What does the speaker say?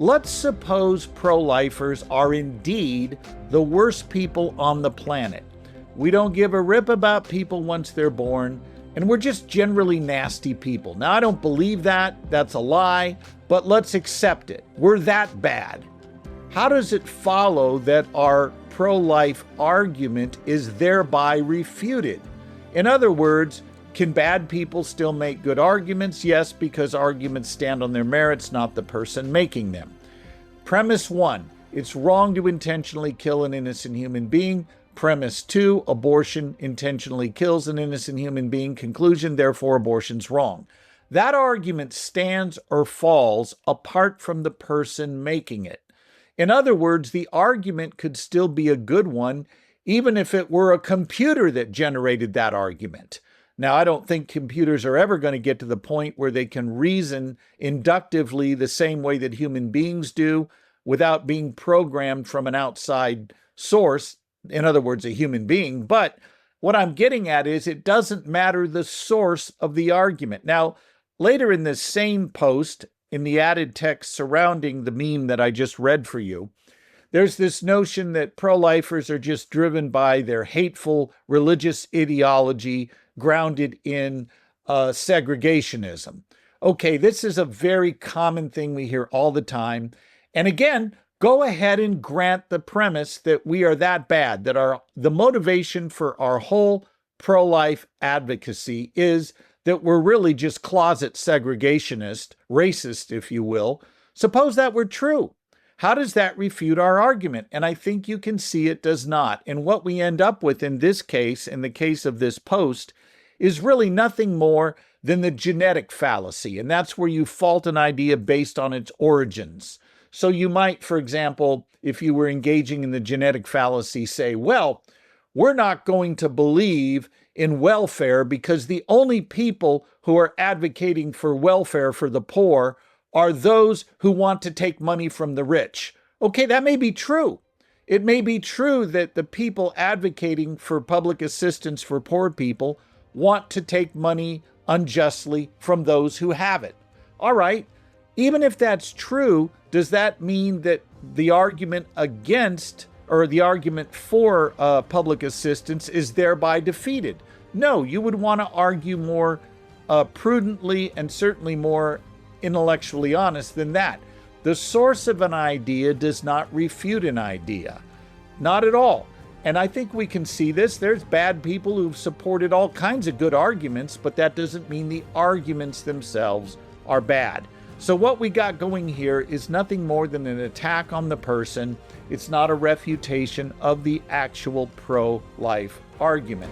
Let's suppose pro-lifers are indeed the worst people on the planet. We don't give a rip about people once they're born, and we're just generally nasty people. Now, I don't believe that. That's a lie, but let's accept it. We're that bad. How does it follow that our pro-life argument is thereby refuted? In other words, can bad people still make good arguments? Yes, because arguments stand on their merits, not the person making them. Premise 1, it's wrong to intentionally kill an innocent human being. Premise 2, abortion intentionally kills an innocent human being. Conclusion, therefore, abortion's wrong. That argument stands or falls apart from the person making it. In other words, the argument could still be a good one, even if it were a computer that generated that argument. Now, I don't think computers are ever going to get to the point where they can reason inductively the same way that human beings do without being programmed from an outside source, in other words, a human being. But what I'm getting at is it doesn't matter the source of the argument. Now, later in this same post, in the added text surrounding the meme that I just read for you, there's this notion that pro-lifers are just driven by their hateful religious ideology grounded in segregationism. Okay, this is a very common thing we hear all the time. And again, go ahead and grant the premise that we are that bad, that the motivation for our whole pro-life advocacy is that we're really just closet segregationist, racist, if you will. Suppose that were true. How does that refute our argument? And I think you can see it does not. And what we end up with in this case, in the case of this post, is really nothing more than the genetic fallacy. And that's where you fault an idea based on its origins. So you might, for example, if you were engaging in the genetic fallacy, say, well, we're not going to believe in welfare because the only people who are advocating for welfare for the poor are those who want to take money from the rich. Okay, that may be true. It may be true that the people advocating for public assistance for poor people want to take money unjustly from those who have it. All right, even if that's true, does that mean that the argument against or the argument for public assistance is thereby defeated? No, you would want to argue more prudently and certainly more intellectually honest than that. The source of an idea does not refute an idea. Not at all. And I think we can see this. There's bad people who've supported all kinds of good arguments, but that doesn't mean the arguments themselves are bad. So what we got going here is nothing more than an attack on the person. It's not a refutation of the actual pro-life argument.